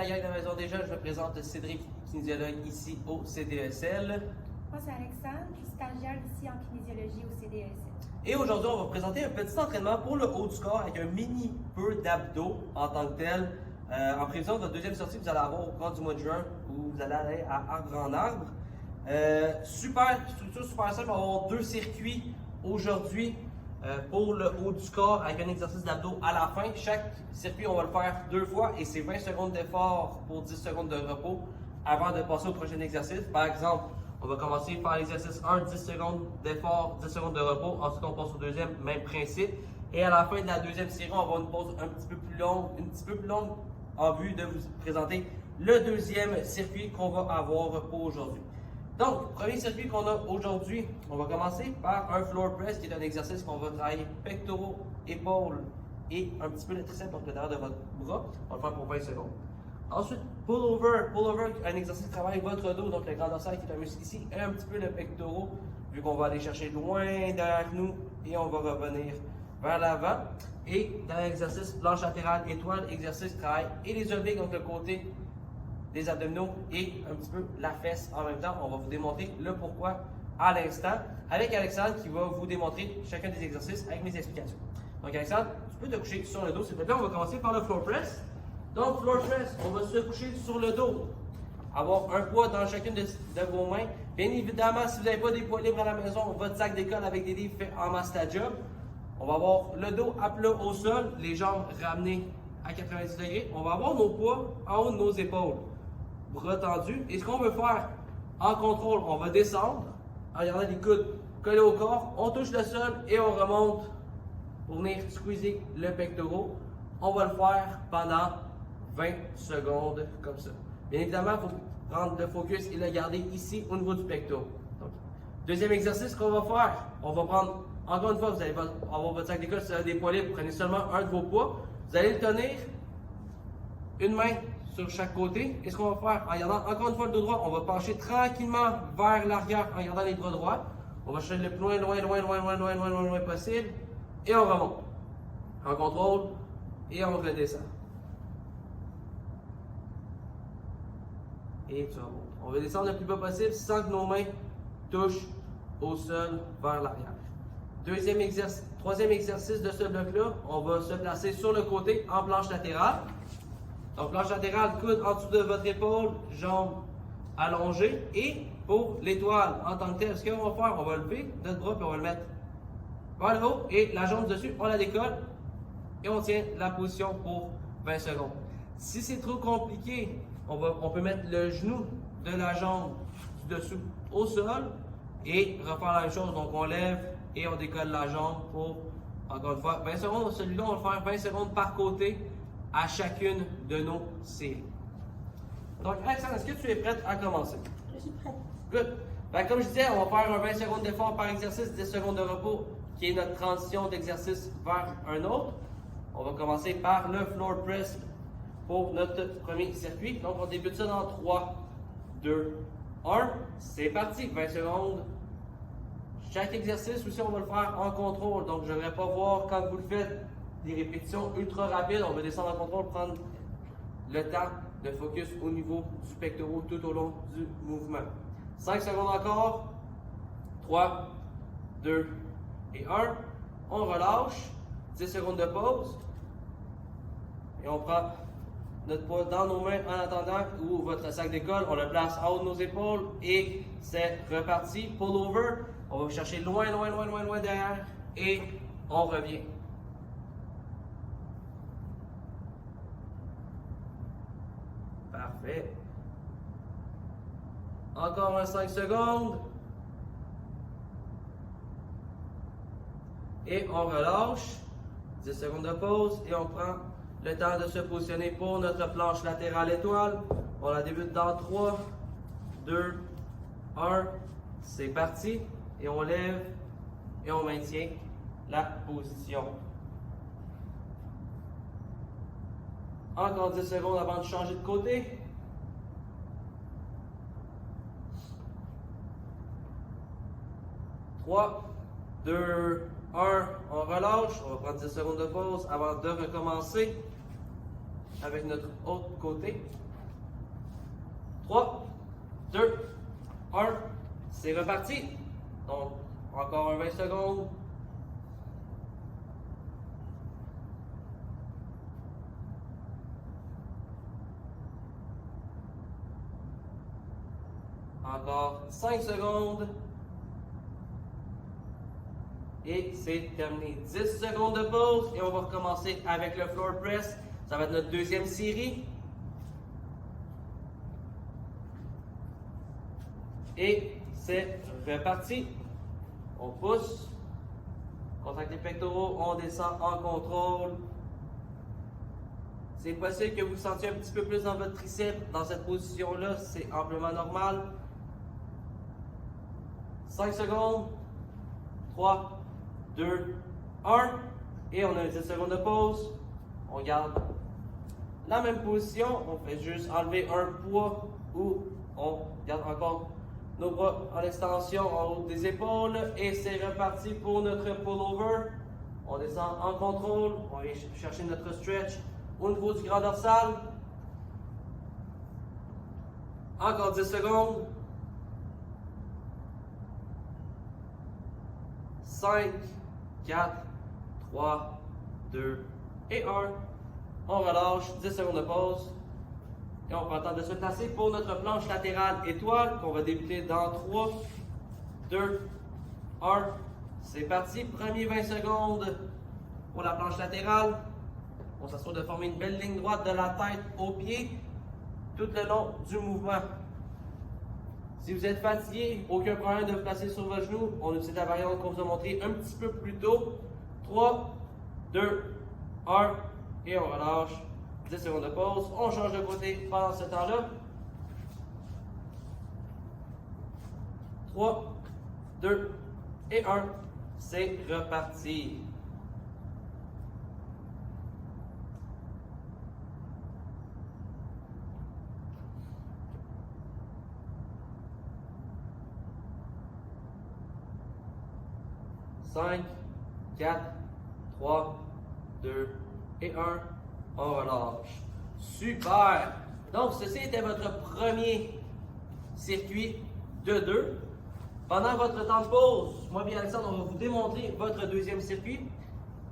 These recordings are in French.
la gang de la Maison des Jeunes, je me présente Cédric, kinésiologue ici au CDSL. Moi, c'est Alexandre, je suis stagiaire ici en kinésiologie au CDSL. Et aujourd'hui, on va vous présenter un petit entraînement pour le haut du corps avec un mini peu d'abdos en tant que tel. En prévision de votre deuxième sortie, vous allez avoir au cours du mois de juin où vous allez aller à Grand Arbre. Super structure, super simple. On va avoir deux circuits aujourd'hui pour le haut du corps avec un exercice d'abdos à la fin. Chaque circuit, on va le faire 2 fois et c'est 20 secondes d'effort pour 10 secondes de repos avant de passer au prochain exercice. Par exemple, on va commencer par l'exercice 1, 10 secondes d'effort, 10 secondes de repos. Ensuite, on passe au deuxième, même principe. Et à la fin de la deuxième série, on va avoir une pause un petit peu plus longue, en vue de vous présenter le deuxième circuit qu'on va avoir pour aujourd'hui. Donc, premier circuit qu'on a aujourd'hui, on va commencer par un floor press qui est un exercice qu'on va travailler pectoraux, épaules et un petit peu le triceps, donc le derrière de votre bras. On va le faire pour 20 secondes. Ensuite, pull-over, un exercice qui travaille votre dos, donc le grand dorsal qui est un muscle ici, et un petit peu le pectoraux, vu qu'on va aller chercher loin derrière nous et on va revenir vers l'avant. Et dans l'exercice planche latérale, étoile, exercice qui travaille et les obliques, donc le côté des abdominaux et un petit peu la fesse en même temps. On va vous démontrer le pourquoi à l'instant avec Alexandre qui va vous démontrer chacun des exercices avec mes explications. Donc Alexandre, tu peux te coucher sur le dos s'il te plaît. On va commencer par le floor press. Donc floor press, on va se coucher sur le dos. Avoir un poids dans chacune de vos mains. Bien évidemment, si vous n'avez pas des poids libres à la maison, votre sac d'école avec des livres fait en masse ta job. On va avoir le dos à plat au sol, les jambes ramenées à 90 degrés. On va avoir nos poids en haut de nos épaules. Bras tendus. Et ce qu'on veut faire en contrôle, on va descendre en gardant les coudes collés au corps. On touche le sol et on remonte pour venir squeezer le pectoral. On va le faire pendant 20 secondes comme ça. Bien évidemment, il faut prendre le focus et le garder ici au niveau du pectoral. Donc, deuxième exercice qu'on va faire, on va prendre, encore une fois, vous allez avoir votre sac d'école, si vous avez des poids libres, prenez seulement un de vos poids. Vous allez le tenir, une main sur chaque côté. Et ce qu'on va faire, en gardant encore une fois le dos droit, on va pencher tranquillement vers l'arrière en gardant les bras droits. On va chercher le plus loin possible. Et on remonte. En contrôle. Et on redescend. Et tu remontes. On va descendre le plus bas possible sans que nos mains touchent au sol vers l'arrière. Troisième exercice de ce bloc-là, on va se placer sur le côté en planche latérale. Donc, planche latérale, coude en dessous de votre épaule, jambes allongées. Et pour l'étoile en tant que telle, ce qu'on va faire, on va lever notre bras et on va le mettre vers le haut. Et la jambe dessus, on la décolle et on tient la position pour 20 secondes. Si c'est trop compliqué, on peut mettre le genou de la jambe du dessous au sol et refaire la même chose. Donc, on lève et on décolle la jambe pour, encore une fois, 20 secondes. Celui-là, on va le faire 20 secondes par côté à chacune de nos séries. Donc, Alexandre, est-ce que tu es prête à commencer? Je suis prête. Good. Ben, comme je disais, on va faire un 20 secondes d'effort par exercice, 10 secondes de repos, qui est notre transition d'exercice vers un autre. On va commencer par le floor press pour notre premier circuit. Donc, on débute ça dans 3, 2, 1. C'est parti. 20 secondes. Chaque exercice aussi, on va le faire en contrôle. Donc, je ne vais pas voir quand vous le faites des répétitions ultra rapides. On va descendre en contrôle, prendre le temps de focus au niveau du pectoral tout au long du mouvement. 5 secondes encore. 3, 2 et 1. On relâche. 10 secondes de pause. Et on prend notre poids dans nos mains en attendant ou votre sac d'école. On le place en haut de nos épaules et c'est reparti. Pull over. On va chercher loin derrière et on revient. Parfait. Encore un 5 secondes. Et on relâche. 10 secondes de pause et on prend le temps de se positionner pour notre planche latérale étoile. On la débute dans 3, 2, 1. C'est parti. Et on lève et on maintient la position. Encore 10 secondes avant de changer de côté. Trois, 2, 1, on relâche. On va prendre 10 secondes de pause avant de recommencer avec notre autre côté. 3, 2, 1. C'est reparti. Donc, encore un 20 secondes. Encore 5 secondes. Et c'est terminé. 10 secondes de pause et on va recommencer avec le floor press. Ça va être notre deuxième série. Et c'est reparti. On pousse. Contracte les pectoraux. On descend en contrôle. C'est possible que vous sentiez un petit peu plus dans votre triceps. Dans cette position-là, c'est amplement normal. 5 secondes. 3, 2, 1. Et on a 10 secondes de pause. On garde la même position. On fait juste enlever un poids ou on garde encore nos bras en extension en haut des épaules. Et c'est reparti pour notre pullover. On descend en contrôle. On va aller chercher notre stretch au niveau du grand dorsal. Encore 10 secondes. 5, 4, 3, 2 et 1. On relâche, 10 secondes de pause. Et on prend le temps de se placer pour notre planche latérale étoile qu'on va débuter dans 3, 2, 1. C'est parti, premier 20 secondes pour la planche latérale. On s'assure de former une belle ligne droite de la tête aux pieds tout le long du mouvement. Si vous êtes fatigué, aucun problème de vous placer sur vos genoux. On utilise la variante qu'on vous a montrée un petit peu plus tôt. 3, 2, 1 et on relâche. 10 secondes de pause. On change de côté pendant ce temps-là. 3, 2 et 1. C'est reparti. Cinq, 4, 3, 2 et 1. On relâche. Super! Donc, ceci était votre premier circuit de 2. Pendant votre temps de pause, moi et Alexandre, on va vous démontrer votre deuxième circuit.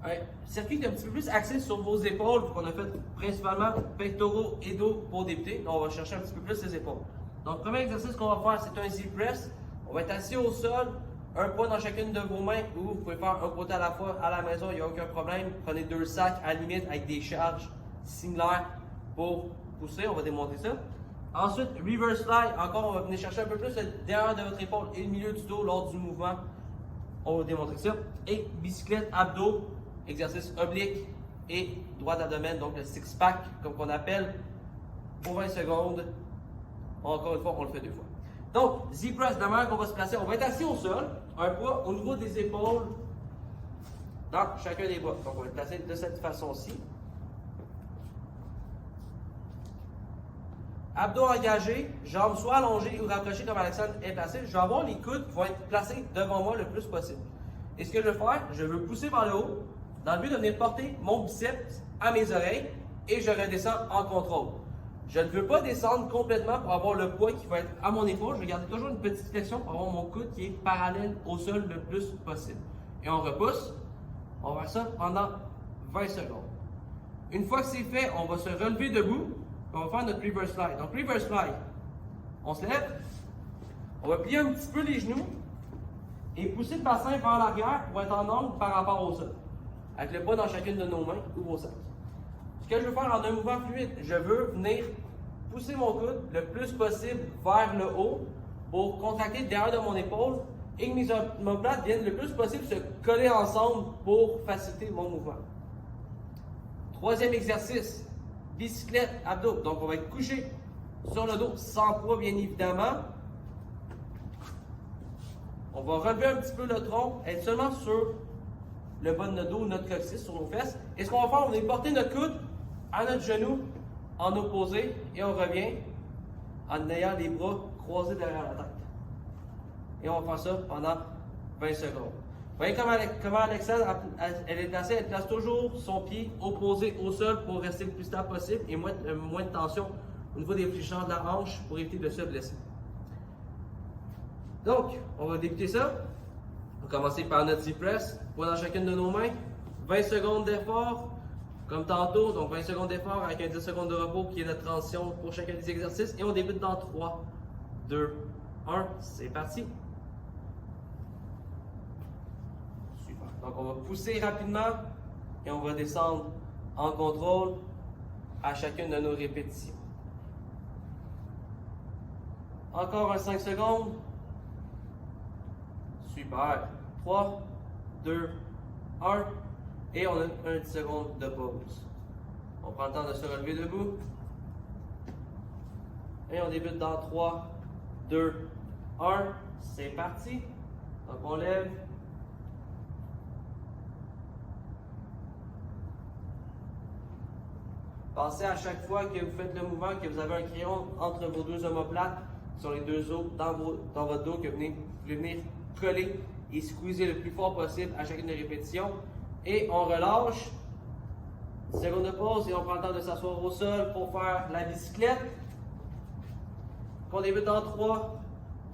Un circuit qui est un petit peu plus axé sur vos épaules, qu'on a fait principalement pectoraux et dos pour débuter. Donc, on va chercher un petit peu plus les épaules. Donc, le premier exercice qu'on va faire, c'est un Z-press. On va être assis au sol. Un poids dans chacune de vos mains ou vous pouvez faire un côté à la fois à la maison, il n'y a aucun problème. Prenez 2 sacs à la limite avec des charges similaires pour pousser, on va démontrer ça. Ensuite, reverse fly, encore on va venir chercher un peu plus le derrière de votre épaule et le milieu du dos lors du mouvement. On va démontrer ça. Et bicyclette abdos, exercice oblique et droit d'abdomen, donc le six-pack comme on appelle, pour 20 secondes. Encore une fois, on le fait 2 fois. Donc, Z-press, de manière qu'on va se placer, on va être assis au sol, un poids au niveau des épaules dans chacun des bras. Donc, on va être placé de cette façon-ci. Abdos engagés, jambes soit allongées ou rapprochées comme Alexandre est placé. Je vais avoir les coudes qui vont être placés devant moi le plus possible. Et ce que je vais faire, je veux pousser vers le haut dans le but de venir porter mon biceps à mes oreilles et je redescends en contrôle. Je ne veux pas descendre complètement pour avoir le poids qui va être à mon épaule. Je vais garder toujours une petite flexion pour avoir mon coude qui est parallèle au sol le plus possible. Et on repousse. On va faire ça pendant 20 secondes. Une fois que c'est fait, on va se relever debout. On va faire notre reverse fly. Donc, reverse fly. On se lève. On va plier un petit peu les genoux et pousser le bassin vers l'arrière pour être en angle par rapport au sol. Avec le poids dans chacune de nos mains ou vos sacs. Ce que je veux faire en un mouvement fluide, je veux venir pousser mon coude le plus possible vers le haut pour contracter derrière de mon épaule et que mes omoplates viennent le plus possible se coller ensemble pour faciliter mon mouvement. Troisième exercice, bicyclette abdos. Donc on va être couché sur le dos, sans poids bien évidemment. On va relever un petit peu le tronc, être seulement sur le bas de notre dos, notre coccyx, sur nos fesses. Et ce qu'on va faire, on va porter notre coude à notre genou en opposé et on revient en ayant les bras croisés derrière la tête. Et on va faire ça pendant 20 secondes. Vous voyez comment Alexandre, elle est placée, elle place toujours son pied opposé au sol pour rester le plus stable possible et moins de tension au niveau des fléchisseurs de la hanche pour éviter de se blesser. Donc, on va débuter ça. On va commencer par notre Z-Press, poids dans chacune de nos mains, 20 secondes d'effort, comme tantôt, donc 20 secondes d'effort avec un 10 secondes de repos qui est notre transition pour chacun des exercices. Et on débute dans 3, 2, 1, c'est parti. Super. Donc on va pousser rapidement et on va descendre en contrôle à chacune de nos répétitions. Encore un 5 secondes. Super. 3, 2, 1. Et on a un 10 secondes de pause. On prend le temps de se relever debout. Et on débute dans 3, 2, 1. C'est parti. Donc on lève. Pensez à chaque fois que vous faites le mouvement que vous avez un crayon entre vos deux omoplates sur les deux os dans votre dos que vous voulez venir coller et squeezer le plus fort possible à chacune des répétitions. Et on relâche. 10 secondes de pause et on prend le temps de s'asseoir au sol pour faire la bicyclette. On débute dans 3,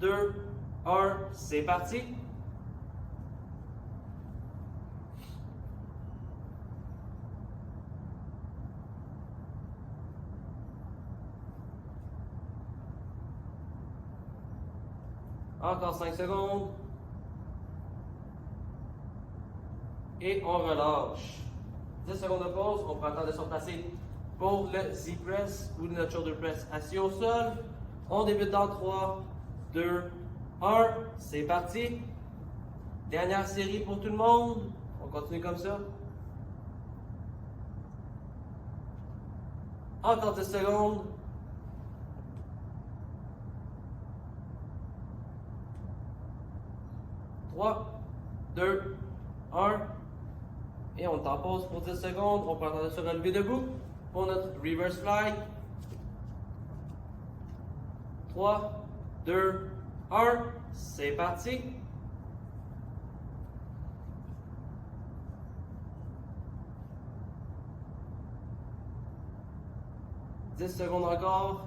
2, 1, c'est parti. Encore 5 secondes. Et on relâche. 10 secondes de pause, on prend le temps de se replacer pour le Z-Press ou notre Shoulder Press assis au sol. On débute dans 3, 2, 1, c'est parti. Dernière série pour tout le monde. On continue comme ça. Encore 10 secondes. Trois, 2, 1. Et on est en pause pour 10 secondes. On prend le temps de se relever debout pour notre reverse fly. 3, 2, 1. C'est parti. « 10 secondes encore.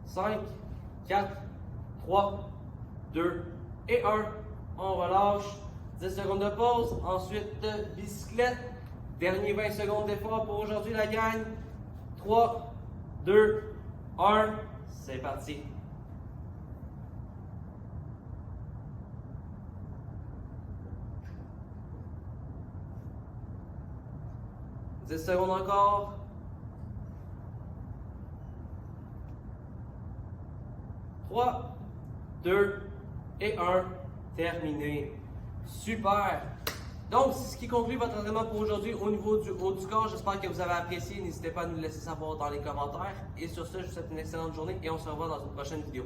5, 4, 3, 2 et 1. On relâche. 10 secondes de pause. Ensuite, bicyclette. Dernier 20 secondes d'effort pour aujourd'hui, la gang. 3, 2, 1. C'est parti. « 10 secondes encore. 3, 2 et 1. Terminé. Super. Donc, c'est ce qui conclut votre entraînement pour aujourd'hui au niveau du haut du corps. J'espère que vous avez apprécié. N'hésitez pas à nous laisser savoir dans les commentaires. Et sur ce, je vous souhaite une excellente journée et on se revoit dans une prochaine vidéo.